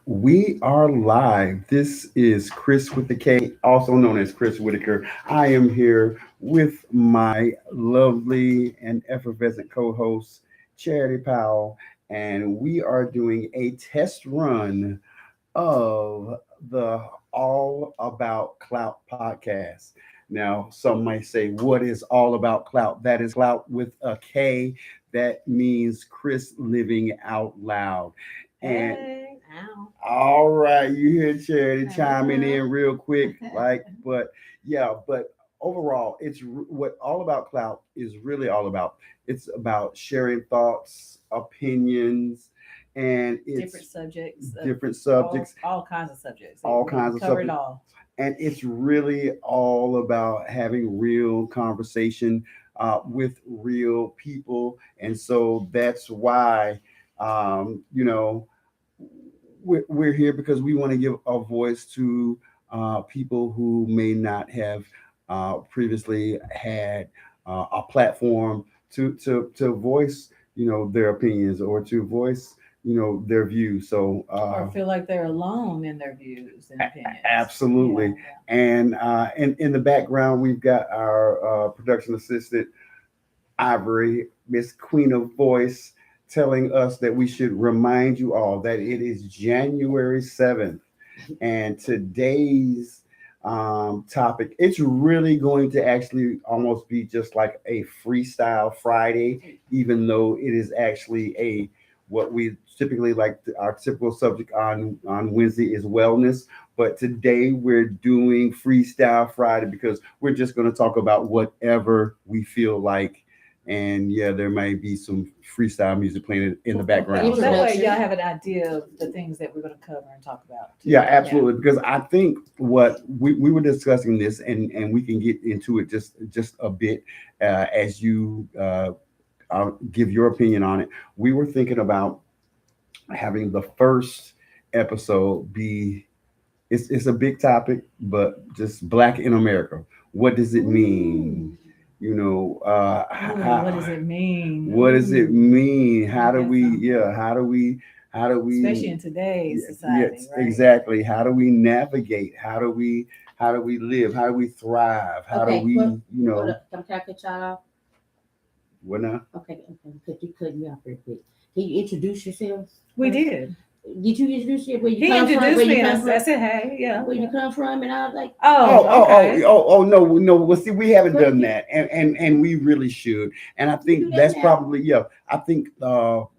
We are live. This is Chris with the K, also known as Chris Whitaker. I am here with my lovely and effervescent co host, Charity Powell, and we are doing a test run of the All About Klout podcast. Now, some might say, what is All About Klout? That is Klout with a K. That means Chris living out loud. And Hey, ow. all right, you hear Charity chiming Uh-huh. in real quick, like, but yeah, but overall, what All About Clout is really all about. It's about sharing thoughts, opinions, and Different it's subjects, different all subjects, all kinds of subjects. all We kinds of cover it subjects, all. and it's really all about having real conversation with real people, and so that's why, you know we're here because we want to give a voice to people who may not have previously had a platform to voice, their opinions, or to voice, their views. So Or feel like they're alone in their views and opinions. Yeah, absolutely. yeah. And in the background, we've got our production assistant, Ivory, Miss Queen of Voice, telling us that we should remind you all that it is January 7th. And today's topic, it's really going to actually almost be just like a freestyle Friday, even though it is actually a what we typically like. Our typical subject on Wednesday is wellness, but today we're doing freestyle Friday because we're just going to talk about whatever we feel like. And yeah, there might be some freestyle music playing in the Well, background. that So way Introduction. y'all have an idea of the things that we're going to cover and talk about yeah, too. Yeah. absolutely. Because I think what we were discussing this, and we can get into it just a bit as you give your opinion on it. We were thinking about having the first episode be, it's a big topic, but just Black in America. What does it Ooh. mean? You know, Ooh, what does it mean? what does it Ooh, mean? ain't that something? How do Especially we in today's society, yes, right? exactly. How do we navigate? How do we live? How do we thrive? How do Okay, we, well, hold up. Can I cut y'all off? what now? Okay, because you cut me off real quick. Can you introduce yourself? We first? did. Did you introduce yourself? Where you He come from? introduced Where me you and come I from? said, hey, yeah. Where you Yeah. come from? And I was like, Oh, okay. No, no. Well, see, we haven't Chris, done that, and we really should. And I we do think that that's now. probably, yeah. I think our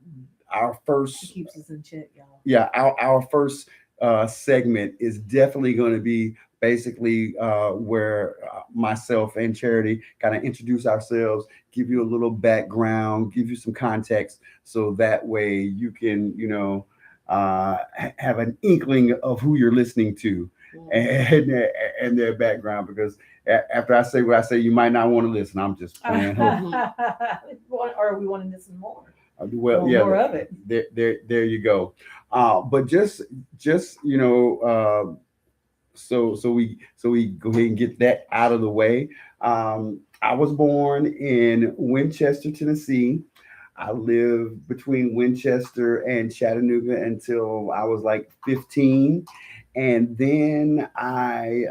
He first keeps us in check, y'all. yeah, our first segment is definitely going to be basically where myself and Charity kind of introduce ourselves, give you a little background, give you some context, so that way you can, have an inkling of who you're listening to Mhm. and their background. Because after I say what I say, you might not want to listen. I'm just playing. Mhm. Or we want to listen more. Well, Well, yeah, more of it. there you go. But just so we go ahead and get that out of the way. I was born in Winchester, Tennessee. I lived between Winchester and Chattanooga until I was like 15. And then I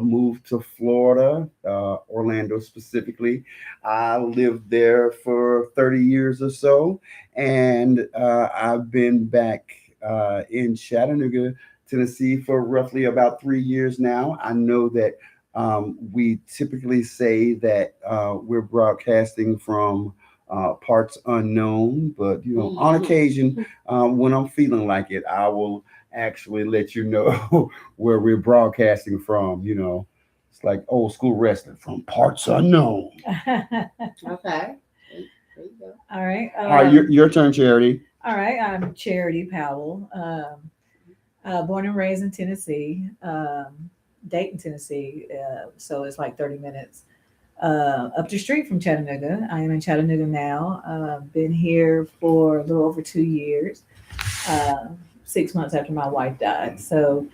moved to Florida, Orlando specifically. I lived there for 30 years or so. And I've been back in Chattanooga, Tennessee for roughly about 3 years now. I know that we typically say that we're broadcasting from parts unknown, but on Mhm. occasion, when I'm feeling like it, I will actually let you know where we're broadcasting from. It's like old school wrestling, from parts unknown. Okay. There you go. All right. All right, your turn, Charity. All right. I'm Charity Powell. Born and raised in Tennessee, Dayton, Tennessee. So it's like 30 minutes up the street from Chattanooga. I am in Chattanooga now. Been here for a little over 2 years, uh, 6 months after my wife died. So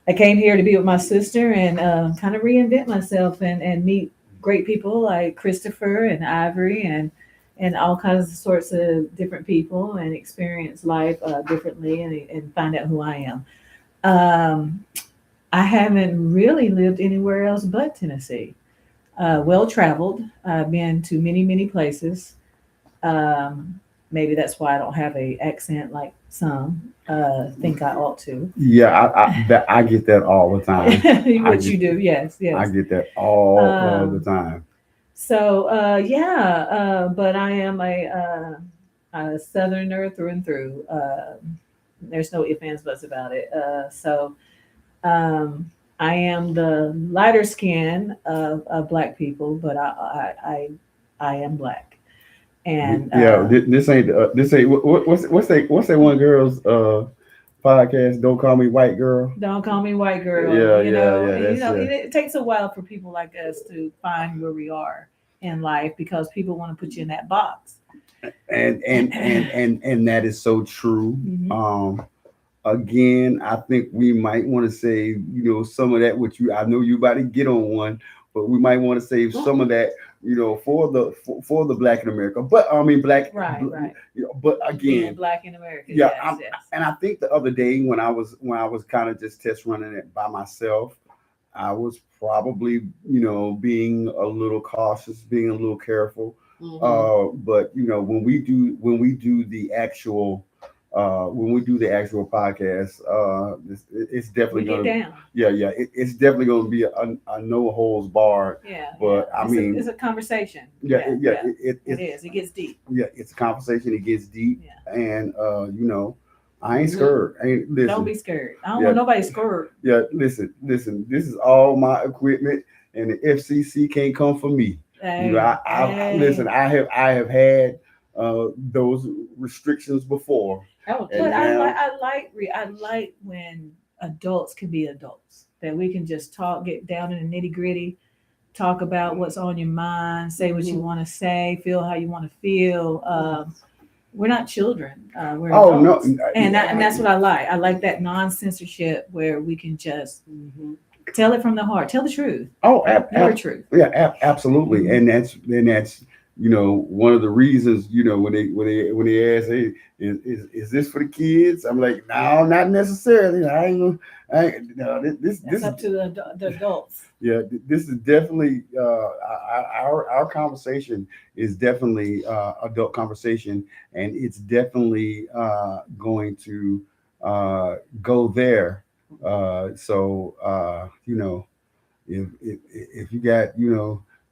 I came here to be with my sister and kind of reinvent myself and meet great people like Christopher and Ivory and all kinds of sorts of different people and experience life differently and find out who I am. Um, I haven't really lived anywhere else but Tennessee. Well traveled. I've been to many, many places. Um, Maybe that's why I don't have a accent like some think I ought to. Yeah, I get that all the time. I What get you do, yes, I yes. get that all of the Um, time. so yeah, but I am a Southerner through and through. There's no ifs, ands, buts about it. Um, I am the lighter skin of Black people, but I am Black, and Yeah, this ain't what's that one girl's podcast? Don't call me white girl. don't call me white girl. Yeah, yeah, yeah. And, That's it takes a while for people like us to find where we are in life because people want to put you in that box. and that is so true. Hmm. Again, I think we might want to say, some of that, which I know you about to get on one, but we might want to save some of that, for the Black in America. But I mean, Black, Right, right. but Being again, Black in America, yeah. yes, yes. And I think the other day when I was kind of just test running it by myself, I was probably, being a little cautious, being a little careful. Mm-hmm. But when we do the actual podcast, it's We definitely get gonna, down. yeah, yeah, it's definitely gonna be a no holds barred. Yeah, yeah. But I It's mean, a conversation. yeah, Yeah, yeah, yeah. It it's is. It gets deep. yeah, it's a conversation. It gets deep, Yeah. and I ain't Mm-hmm. scared. Ain't Don't listen. be scared. I don't Yeah, want nobody scared. yeah, listen. This is all my equipment, and the FCC can't come for me. Hey, Listen. hey. I have had those restrictions before, Oh, and But now, I like when adults can be adults. That we can just talk, get down in the nitty gritty, talk about what's on your mind, say what you mm-hmm. want to say, feel how you want to feel. We're not children. We're oh no, adults, and that's what I like. I like that non censorship where we can just Mm-hmm. tell it from the heart, tell the truth, oh, your truth. yeah, absolutely, Mhm. and that's one of the reasons, when they ask, hey, is this for the kids? I'm like, no, not necessarily. I ain't gonna, I ain't, no, this That's is up to the adults. yeah, this is definitely our conversation is definitely adult conversation, and it's definitely going to go there. So if you got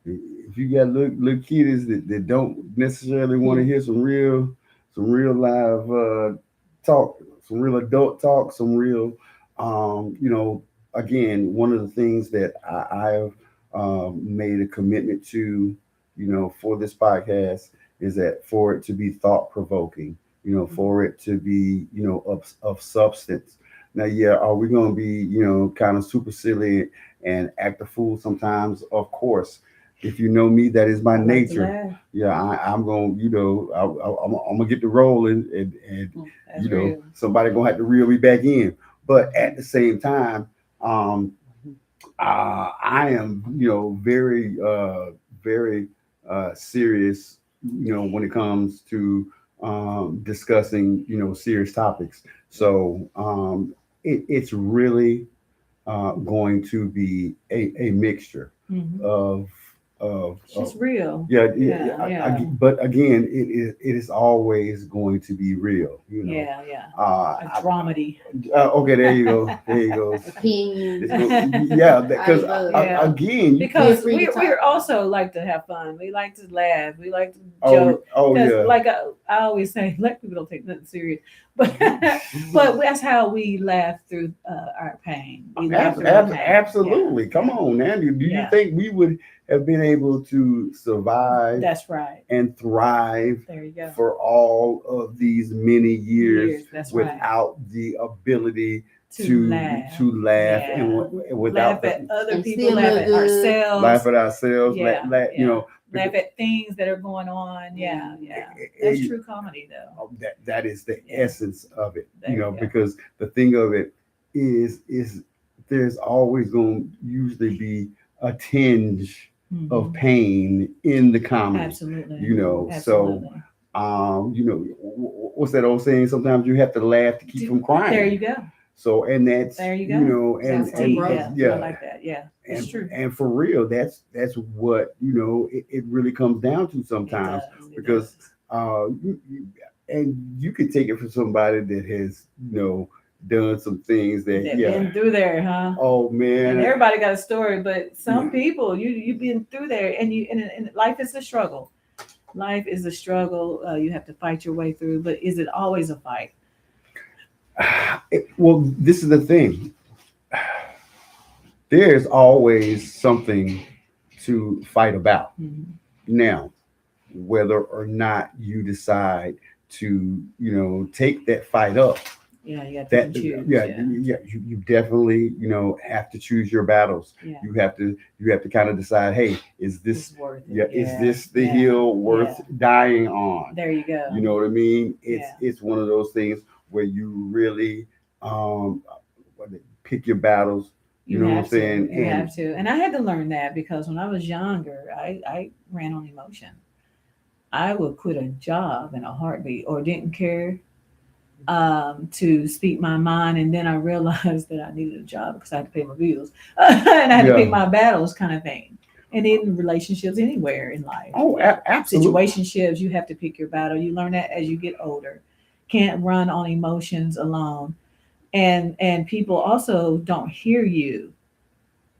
if you got little kiddies that don't necessarily want to hear some real live talk, some real adult talk, some real again, one of the things that I have made a commitment to, for this podcast is that for it to be thought provoking, for it to be, of substance. Now, yeah, are we going to be, kind of super silly and act a fool sometimes? Of course. If you know me, that is my I like to nature. laugh. Yeah, I'm going, I'm going to get the rolling, and That's real. somebody going to have to reel me back in. But at the same time, um, I am, very, very serious, when it comes to discussing, serious topics. So it's really going to be a mixture Hmm. of It's just real. yeah, yeah, yeah. Yeah, yeah, But again, it is always going to be real. yeah, yeah. A Uh, dramedy. okay, there you go. There you go. Opinions. Yeah, because Yeah. again, you Feel Because free to we talk. also like to have fun. We like to laugh. We like to oh, joke. oh Because yeah, like I always say, black people don't take nothing serious. But but that's how we laugh through our pain. We laugh through our pain. absolutely. Yeah, Come on, Andy. Do you yeah. think we would have been able to survive That's right. and thrive There you go. for all of these many years That's right. without the ability To to laugh. laugh Yeah. and without Laugh at other And people, still laugh look at good. ourselves. laugh at ourselves, Yeah, yeah. Laugh because at things that are going on. Yeah, yeah. That's true comedy, though. that is the Yeah. essence of it, There you go. because the thing of it is there's always going to usually be a tinge of pain in the comedy. Absolutely. You know, Absolutely. so what's that old saying? Sometimes you have to laugh to keep from crying. There you go. So, and that's There you go. and That's deep. right. Yeah. I like that. Yeah. It's and, true. and for real, that's what it really comes down to sometimes, It does. It because does. and you could take it from somebody that has done some things that That been through there, huh? oh man, And everybody got a story, but some Yeah. people you've been through there, and life is a struggle. Life is a struggle. You have to fight your way through, but is it always a fight? well, this is the thing. There's always something to fight about. Mhm. Now, whether or not you decide to, take that fight up, Yeah, you got to that choose. yeah, Yeah. you definitely, have to choose your battles. Yeah. You have to kind of decide, hey, is this It's worth it. yeah, is this the Yeah. hill worth Yeah. dying on? There you go. You know what I mean? It's Yeah. it's one of those things where you really um pick your battles. You know what I'm have saying? to. You And have to. And I had to learn that because when I was younger, I ran on emotion. I would quit a job in a heartbeat or didn't care to speak my mind. And then I realized that I needed a job because I had to pay my bills and I had to pick Yeah. my battles, kind of thing. And in relationships, anywhere in life, oh, absolutely. situationships, you have to pick your battle. You learn that as you get older. Can't run on emotions alone. And people also don't hear you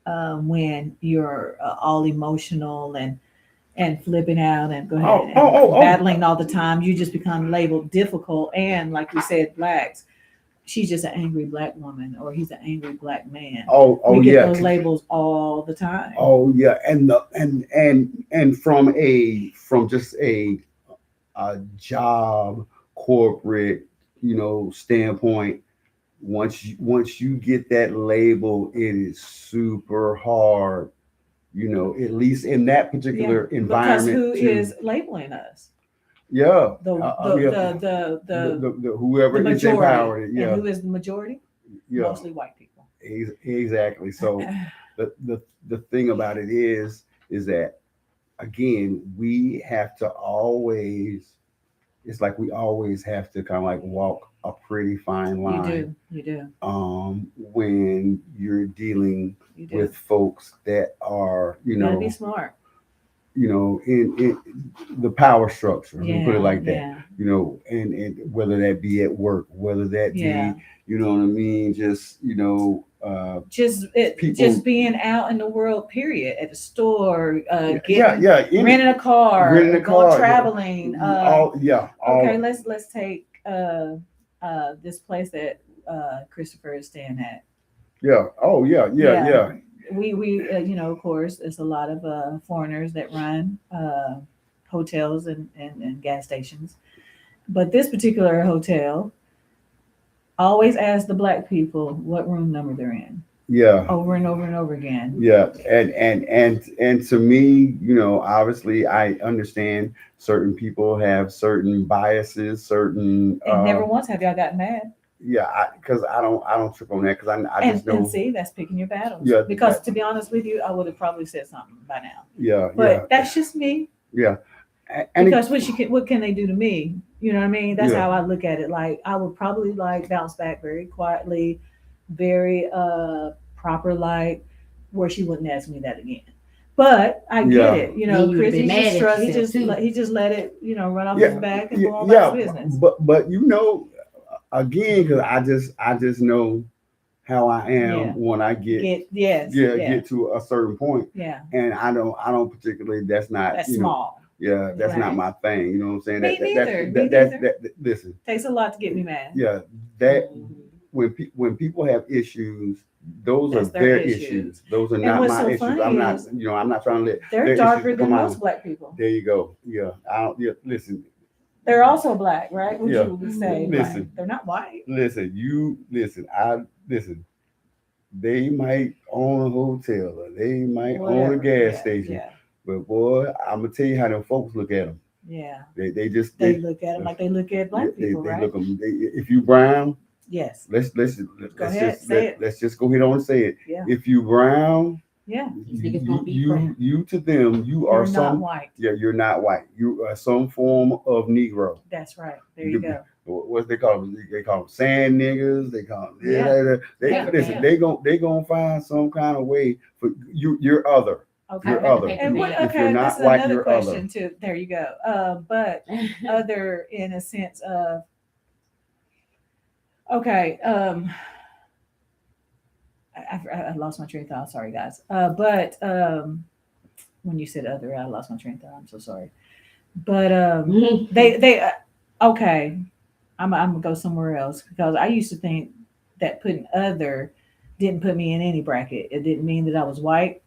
when you're all emotional and flipping out and go ahead and battling all the time. You just become labeled difficult, and like we said, blacks. She's just an angry black woman, or he's an angry black man. Oh We get yeah. those labels all the time. Oh yeah. And from just a job corporate, standpoint, once you get that label, it is super hard, at least in that particular Because environment. who is labeling us? Yeah. The Whoever is majority. empowered. And Yeah. who is the majority? Yeah. Mostly white people. Exactly. So the thing about it is that, again, we have to always, it's like we always have to kind of like walk a pretty fine line. You do. When you're dealing You do. with folks that are, You gotta be smart. in the power structure. Let me put it like that. Yeah. And whether that be at work, whether that Yeah. be, you know what I mean, just people, Just being out in the world, period, at the store, renting a car, renting a car, going traveling. all Okay, let's take this place that Christopher is staying at. yeah. We of course, there's a lot of foreigners that run hotels and gas stations, but this particular hotel always asks the black people what room number they're in. Yeah. Over and over and over again. Yeah. And to me, obviously I understand certain people have certain biases, certain And never once have y'all gotten mad. Yeah, because I don't trip on that, because I just know. And see, that's picking your battles. Yeah. Because to be honest with you, I would have probably said something by now. Yeah. But that's just me. Yeah. Because what can they do to me? You know what I mean? That's Yeah. how I look at it. Like I would probably bounce back very quietly, very proper, like where she wouldn't ask me that again. But I get it. Then you would Chris, be mad at yourself, too. he just let it, run off Yeah. his back and go on about his business. But again, because I just know how I am Yeah. when I get to a certain point, Yeah. and I don't particularly. That's not That's small. Yeah, that's not Right. my thing. You know what I'm saying? Me neither. Listen. Takes a lot to get me mad. Yeah, that when people have issues, those That's are their their issues. issues. Those are And not what's my so issues. funny I'm not. is I'm not trying to let. They're their darker issues than come out. most black people. There you go. Yeah, I don't. Yeah, listen. They're also black, right? Would Yeah. you say? Listen. Right? They're not white. Listen. Listen. They might own a hotel, or they might own a Whatever. gas Yeah, station. Yeah. But boy, I'm gonna tell you how them folks look at them. Yeah. They just They look at them like they look at black people, they right? look 'em- if you brown, Yes. let's Go ahead, say it. let's just go ahead on and say it. Yeah. If you brown, Yeah. These niggas gonna be friends. you to them, you You're are not some. white. Yeah, you're not white. You are some form of Negro. That's right. There you go. What they call them? They call them sand niggas. They call them. Yeah. They Yeah. listen. Yeah. They gonna find some kind of way for you. You're other. Okay. You're other. And what? If you're Okay, not this is white, another you're question other. too. There you go. But other in a sense of okay. I lost my train of thought. Sorry, guys. But when you said other, I lost my train of thought. I'm so sorry. But they okay. I'm gonna go somewhere else because I used to think that putting other didn't put me in any bracket. It didn't mean that I was white.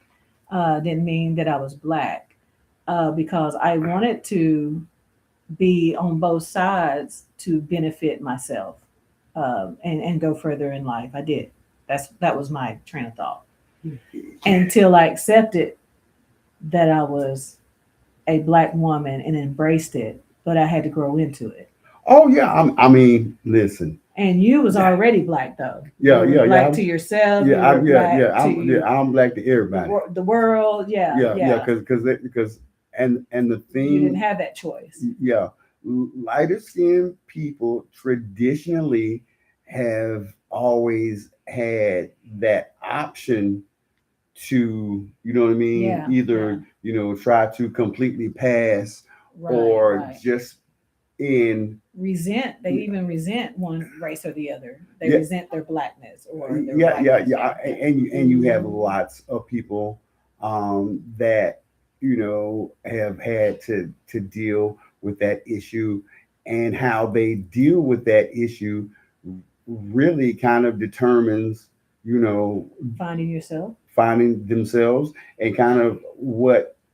Didn't mean that I was black. Because I wanted to be on both sides to benefit myself and go further in life. I did. That was my train of thought until I accepted that I was a black woman and embraced it, but I had to grow into it. Oh yeah. I mean, listen. And you was already black though. Yeah, You were yeah, black yeah. to yourself. Yeah, you I'm were yeah, black to I'm black to everybody. the world. Yeah, Yeah, because and the You didn't thing, have that choice. yeah, lighter skinned people traditionally have always had that option to, you know what I mean, Yeah, either try to completely pass Right, or right. just in. Resent. They even resent one race or the other. They Yeah. resent their blackness or their Yeah, yeah, whiteness. yeah. And you have lots of people that have had to deal with that issue, and how they deal with that issue really kind of determines Finding yourself. finding themselves and kind of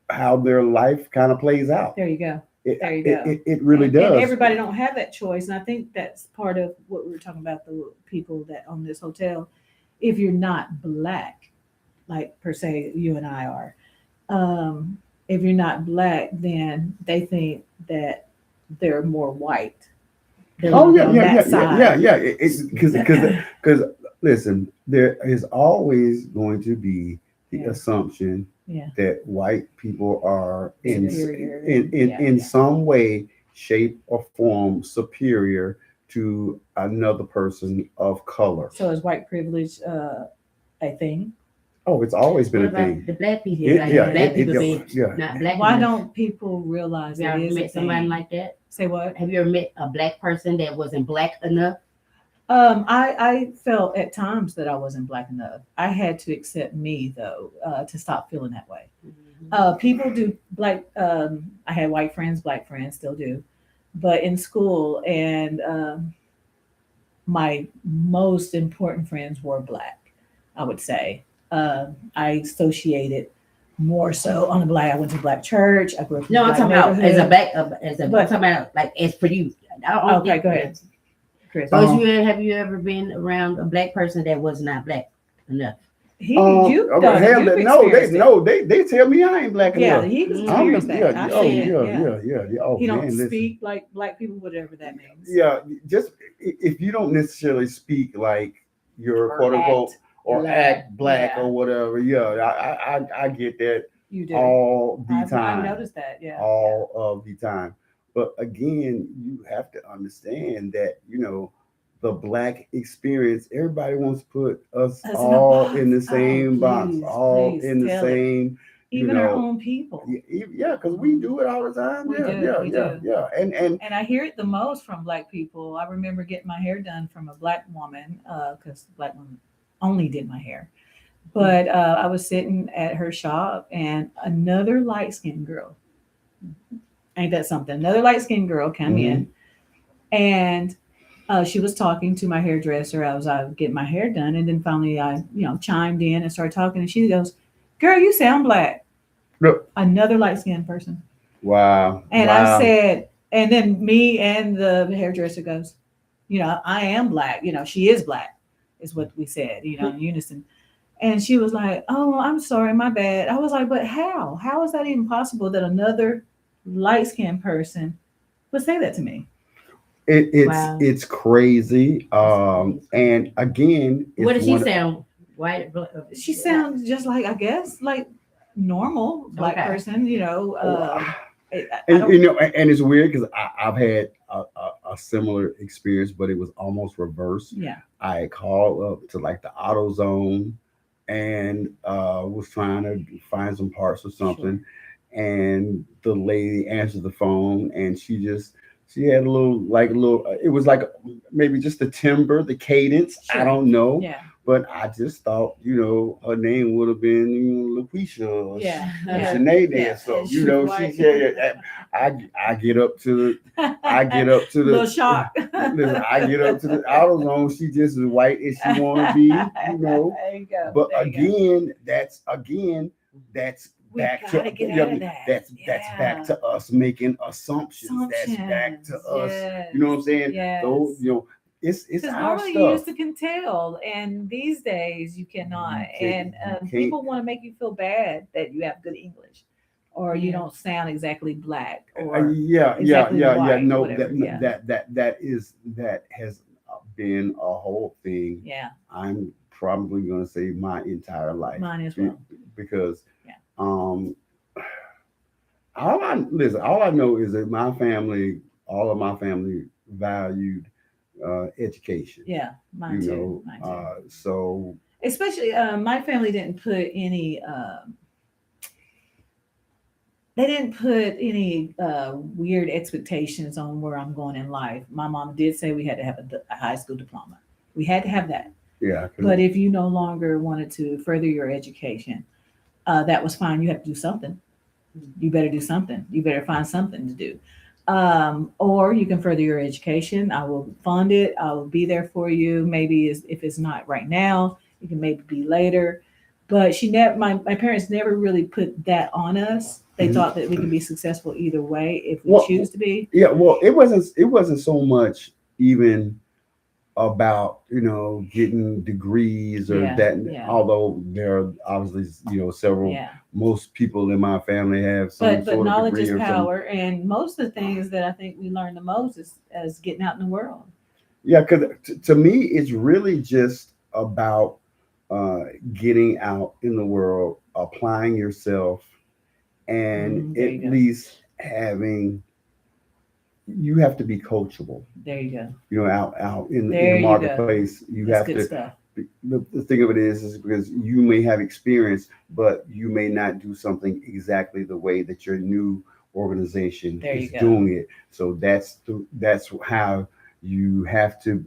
how their life kind of plays out. There you go. It, There you it, go. it really And does. everybody don't have that choice, and I think that's part of what we were talking about. The people that own this hotel, if you're not black, like per se, you and I are. If you're not black, then they think that they're more white. They're Oh yeah, on yeah, that yeah, side. yeah, yeah. Because listen, there is always going to be the Yeah. assumption Yeah. that white people are Superior. in Yeah. some way, shape, or form superior to another person of color. So is white privilege a thing? Oh, it's always What been a about thing. the black people? It- Like yeah, black it- people yeah, being yeah. not black Why enough. don't people realize Have it you is ever a met somebody thing? like that? Say what? Have you ever met a black person that wasn't black enough? I felt at times that I wasn't black enough. I had to accept me though to stop feeling that way. People do black. I had white friends, black friends, still do, but in school and my most important friends were black. I would say I associated more so on the black. I went to black church. I grew up in No, a I'm black talking about as a neighborhood. black, I'm But- talking about like as for you. I don't Okay, think- go ahead, Chris. Have you ever been around a black person that was not black enough? You've done it. Hell, You've no, experienced it. they tell me I ain't black Yeah, enough. he's I'm experienced that. Yeah, I oh see yeah, it. yeah. Oh He man, don't listen. speak like black people, whatever that means. Yeah, just if you don't necessarily speak like you're Or quote unquote act or black, act black yeah. or whatever. Yeah, I get that You do. all the I've time. noticed that. Yeah. All of the time. But again, you have to understand that the black experience. Everybody wants to put us Us in a all box. in the Oh, same box, please, all please in the tell it. same. Even our own people. Yeah, because we do it all the time. We Yeah, do, yeah, we yeah, do. yeah. And And I hear it the most from black people. I remember getting my hair done from a black woman because black woman only did my hair. But I was sitting at her shop and another light skinned girl, ain't that something? Another light skinned girl came in and she was talking to my hairdresser. I was getting my hair done. And then finally I, chimed in and started talking. And she goes, "Girl, you sound black." Look. Another light skinned person. wow. And wow. I said, and then me and the hairdresser goes, I am black. She is black, is what we said, in unison. And she was like, "Oh, I'm sorry, my bad." I was like, "But how? How is that even possible that another light skinned person would say that to me?" It's Wow. it's crazy. And again, What it's did she one- sound? White. She sounds just like, I guess, like normal black Okay. person, you know. Oh, I and don't, you know, and it's weird because I've had a similar experience, but it was almost reverse. yeah, I called up to like the AutoZone and was trying to find some parts or sure. something, and the lady answered the phone, and she had a little like a little. It was like maybe just the timbre, the cadence. I Sure. don't know, Yeah. but I just thought her name would have been LaQuisha or Yeah. Sinead Yeah. So And you she know, was white. I get up to I get up to Little the shock. listen, I get up to the AutoZone. She just as white as she want to be. There you go. But There you go. that's We back gotta to get out of that. that's back Yeah. to us making assumptions. That's back to Assumptions. us. Yes. You know what I'm saying? Yes. Those, it's Because our normally you used stuff. to can tell, and these days you cannot. And You can't. people want to make you feel bad that you have good English, or you Yeah. don't sound exactly black, or Yeah, exactly yeah. white, No, whatever. Yeah. that has been a whole thing. Yeah, I'm probably gonna say my entire life mine as well. because Yeah. um all I know is that all of my family valued education. Yeah, mine too. Mine too. So Especially, my family didn't put any. They didn't put any weird expectations on where I'm going in life. My mom did say we had to have a high school diploma. We had to have that. yeah, 'cause- But if you no longer wanted to further your education, that was fine. You have to do something. You better do something. You better find something to do. Or you can further your education. I will fund it. I will be there for you. Maybe if it's not right now, it can maybe be later. But my parents never really put that on us. They Mhm. thought that we could be successful either way if we Well, choose to be. yeah, well, it wasn't so much even about getting degrees or Yeah, that, yeah, although there are obviously several. yeah. Most people in my family have some But sort of knowledge degree is or some. power, and most of the things that I think we learn the most is getting out in the world. Yeah, because to me it's really just about uh, getting out in the world, applying yourself, and There you at go. least having you have to be coachable. There you go. Out in There the you go. marketplace, you That's have good to. stuff. The thing of it is because you may have experience, but you may not do something exactly the way that your new organization There you is go. doing it. So that's how you have to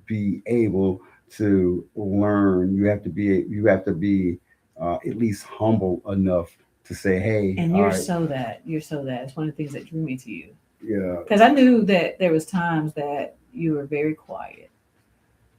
be able to learn. You have to be at least humble enough to say, "Hey, And all you're right, so that. You're so that. It's one of the things that drew me to you. yeah, Because I knew that there was times that you were very quiet.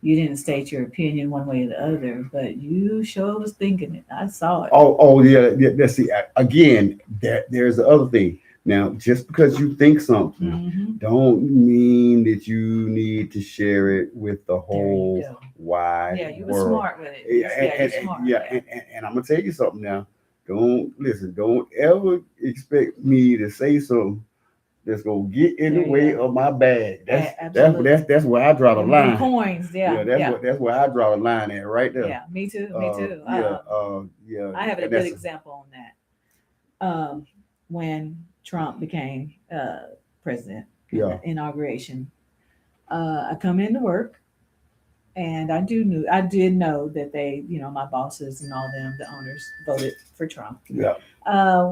You didn't state your opinion one way or the other, but you sure was thinking it. I saw it. oh yeah. Let's see. Again, there's the other thing. Now, just because you think something, Hmm. don't mean that you need to share it with the There you whole go. wide Yeah, you were world. smart with it. Yeah, Yeah, you're smart. yeah, Yeah. and I'm gonna tell you something now. Don't listen. Don't ever expect me to say something that's gonna get in the There you way go. of my bag. Absolutely. That's where I draw the Them line. coins. Yeah, Yeah. Yeah. that's where I draw the line at right there. Yeah. Me too. Me too. Yeah. I have a And good that's example on that. When Trump became president in yeah, the inauguration, I come into work, and I did know that they, my bosses and all them, the owners, voted for Trump, yeah,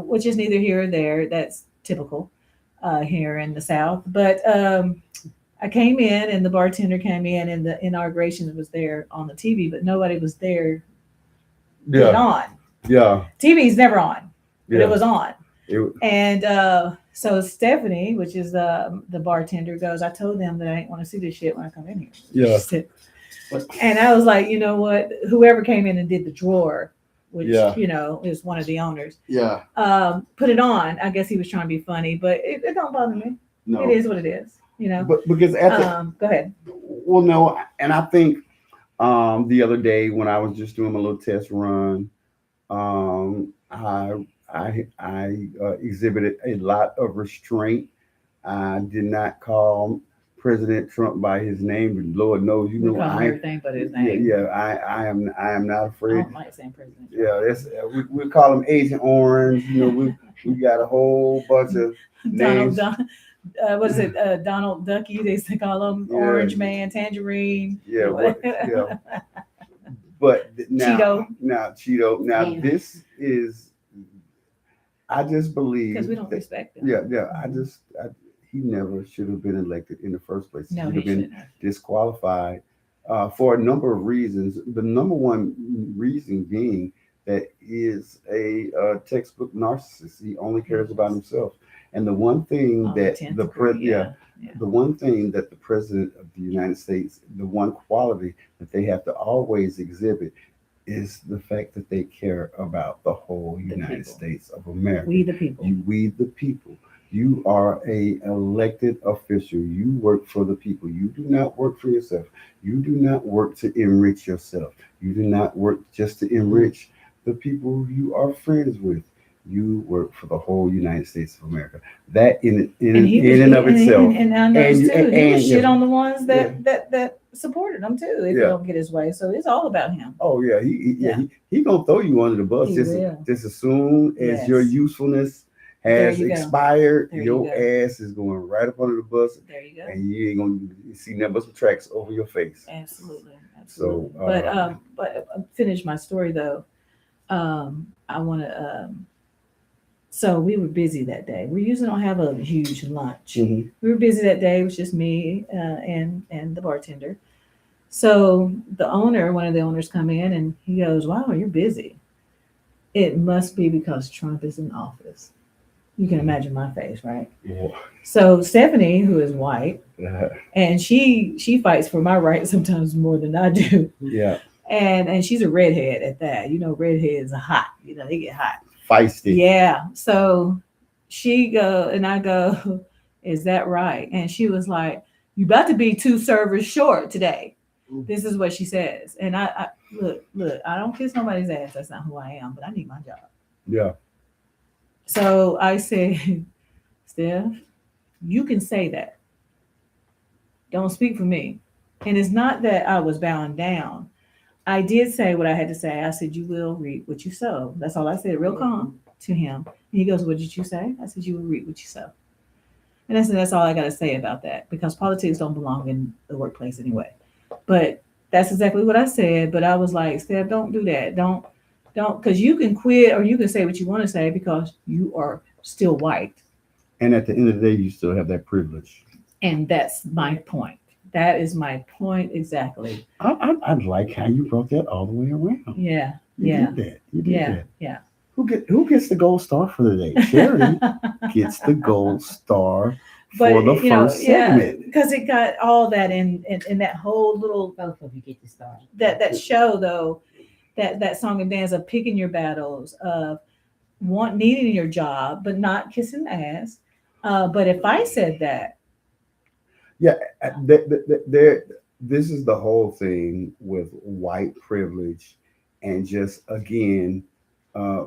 which is neither here or there. That's typical here in the South. But I came in, and the bartender came in, and the inauguration was there on the TV, but nobody was there with it yeah, on. yeah, TV's never on, but yeah. it was on. It- And so Stephanie, which is the bartender, goes, I told them that I didn't want to see this shit when I come in here. Yeah. She said, and I was like, you know what? Whoever came in and did the drawer, which, Yeah. is one of the owners, yeah. put it on. I guess he was trying to be funny, but it don't bother me. No. It is what it is, But because Go ahead. well, no, and I think the other day when I was just doing my little test run, I exhibited a lot of restraint. I did not call President Trump by his name, but Lord knows, We call him everything but his yeah, name. yeah, I am not I afraid. don't like saying President. Yeah, that's we call him Agent Orange. We got a whole bunch of Donald, names. what is it? Donald Ducky. They used to call him Yeah. Orange Man, Tangerine. Yeah, yeah. But Cheeto. now Cheeto. Now Yeah. this is, I just believe Because we don't that- respect him. Yeah. He never should have been elected in the first place. No, He he should have been shouldn't have. disqualified for a number of reasons. The number one reason being that he is a textbook narcissist. He only cares about himself. And the one thing On the that 10th the degree, yeah. the one thing that the president of the United States, the one quality that they have to always exhibit is the fact that they care about the whole The United people. States of America. We the people. We the people. You are a elected official. You work for the people. You do not work for yourself. You do not work to enrich yourself. You do not work just to enrich the people you are friends with. You work for the whole United States of America. That in and of itself. And I know And you- too. He was and- shit on the ones Yeah. that supported him too. If Yeah. you don't get his way, so it's all about him. Oh yeah, he gonna throw you under the bus He just will. just as soon as Yes. your usefulness There has you go. expired. There you Your go. ass is going right up under the bus, There you go. and you ain't gonna see nothing but some tracks over your face. Absolutely. So, But finish my story though. I want to. So we were busy that day. We usually don't have a huge lunch. Mhm. We were busy that day. It was just me and the bartender. So one of the owners, come in and he goes, "Wow, you're busy. It must be because Trump is in office." You can imagine my face, right? Yeah. So Stephanie, who is white, Uh, and she fights for my rights sometimes more than I do. yeah, And she's a redhead at that. Redheads are hot. They get hot. feisty. Yeah. So I go, "Is that right?" And she was like, "You about to be 2 servers short today." This is what she says. And I look, I don't kiss nobody's ass. That's not who I am, but I need my job. Yeah, So I said, "Steph, you can say that. Don't speak for me." And it's not that I was bowing down. I did say what I had to say. I said, "You will reap what you sow." That's all I said, real calm to him. And he goes, "What did you say?" I said, "You will reap what you sow." And I said, that's all I got to say about that, because politics don't belong in the workplace anyway. But that's exactly what I said. But I was like, "Steph, don't do that. Don't, because you can quit or you can say what you want to say because you are still white." and at the end of the day, you still have that privilege. And that's my point. That is my point exactly. I like how you brought that all the way around. Yeah. You Yeah. did that. You did Yeah. that. Yeah. Who gets the gold star for the day? Charity gets the gold star for the first segment. because it got all that in that whole little Both of you get to start. that show though, that song and dance of picking your battles, of needing your job but not kissing ass. But if I said that, This is the whole thing with white privilege and just again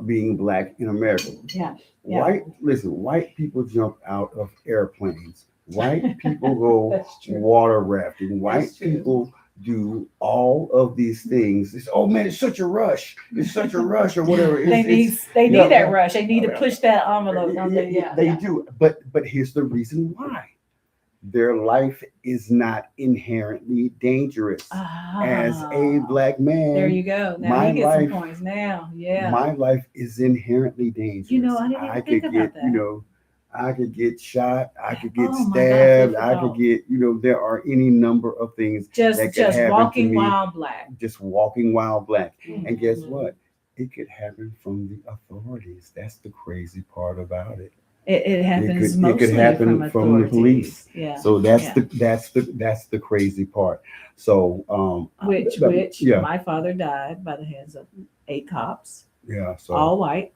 being black in America. yeah, White people jump out of airplanes. White people go that's true. water rafting. White That's true. people do all of these things. It's, oh man, it's such a rush. It's such a rush or whatever. They need yeah. that rush. They need to push that envelope. They do. But here's the reason why. Their life is not inherently dangerous. As a black man, there you go. Now my you get some life- points. Now, yeah. my life is inherently dangerous. I didn't even think could about get, that. I could get shot. I could get Oh my God, stabbed. good I for could get, there are any number of things. that could Just happen to walking me. while black. Just walking while black. And guess Mhm. what? It could happen from the authorities. That's the crazy part about it. It happens could mostly happen from the police. Yeah. So that's Yeah. the crazy part. So Which yeah. my father died by the hands of 8 cops, Yeah. So all white.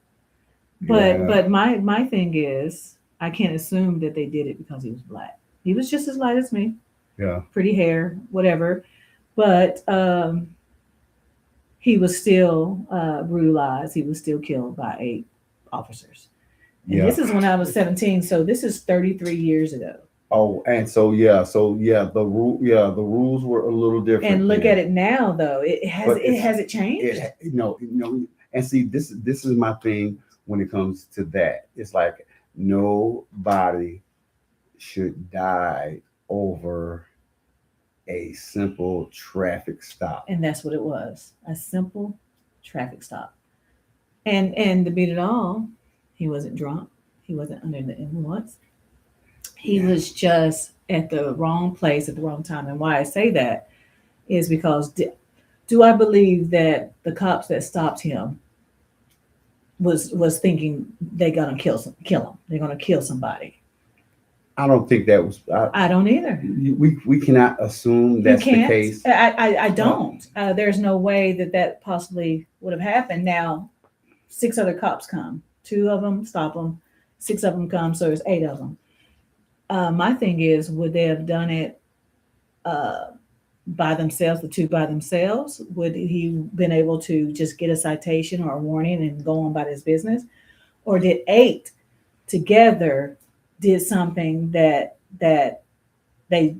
But yeah. but my thing is, I can't assume that they did it because he was black. He was just as light as me, Yeah. pretty hair, whatever. But he was still brutalized. He was still killed by 8 officers. And Yeah. this is when I was 17, so this is 33 years ago. Oh, and the rules were a little different. And look then. at it now, though. But Has it changed? And see, this is my thing when it comes to that. It's like nobody should die over a simple traffic stop. And that's what it was. A simple traffic stop. And to beat it all, he wasn't drunk. He wasn't under the influence. He Yeah. was just at the wrong place at the wrong time. And why I say that is because do I believe that the cops that stopped him was thinking they're gonna kill him. They're gonna kill somebody. I don't think that was. I don't either. We cannot assume that's you the can't. case. I don't. There's no way that possibly would have happened. Now, 6 other cops come. 2 of them stop them. 6 of them come, so there's 8 of them. My thing is, would they have done it by themselves? The 2 by themselves? Would he been able to just get a citation or a warning and go on about his business, or did 8 together did something that they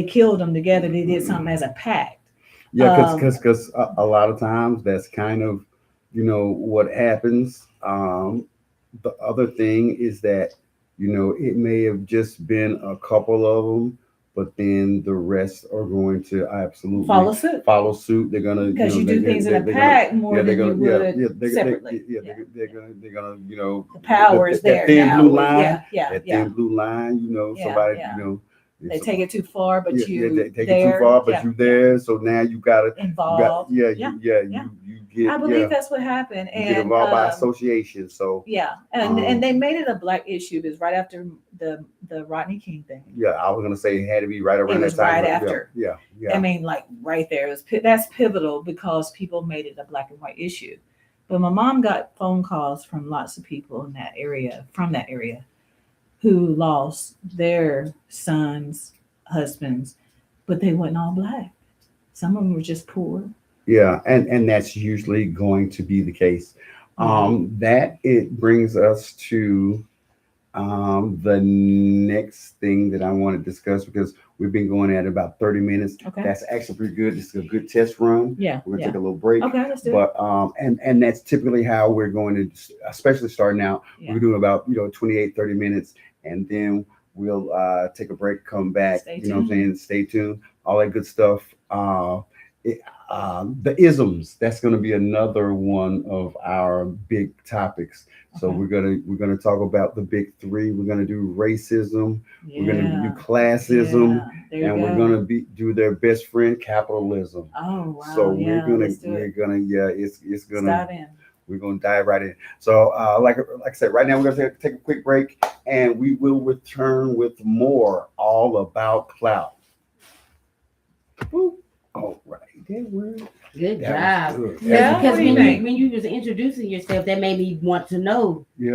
killed them together? They did something as a pact. Yeah, because a lot of times that's kind of what happens. The other thing is that it may have just been a couple of them, but then the rest are going to absolutely Follow suit They're gonna because you do things in a pact more than you would separately. they're gonna The power is there that thin now. blue line, Yeah. thin blue line. Yeah, Somebody yeah. They take it too far, but they you take it too far, but yeah, you there. So now you gotta involved. you get I believe that's what happened, you and get involved by association. So and they made it a black issue because right after the Rodney King thing, I was gonna say it had to be right around it was that time. right after. Yeah. I mean, like right there, that's pivotal because people made it a black and white issue. But my mom got phone calls from lots of people in that area, who lost their sons, husbands, but they weren't all black. Some of them were just poor. Yeah, and that's usually going to be the case. Mhm. That it brings us to the next thing that I want to discuss because we've been going at about 30 minutes. Okay. That's actually pretty good. This is a good test run. Yeah. We're gonna Yeah. take a little break. Okay, let's do it. But and that's typically how we're going to, especially starting out. Yeah. We're doing about 28, 30 minutes, and then we'll take a break, come back. Stay You know what I'm tuned. saying? Stay tuned. All that good stuff. The isms. That's going to be another one of our big topics. So Okay. we're gonna talk about the big 3. We're gonna do racism. Yeah. We're gonna do classism, Yeah. There you and we're go. gonna do their best friend capitalism. Oh wow. So yeah. Let's do it. it's gonna Dive in. we're gonna dive right in. So like I said, right now we're gonna take a quick break, and we will return with more all about Klout. Woo. All right, that was Good that was job. good. Yeah. Because What do you when think? you was introducing yourself, that made me want to know Yeah.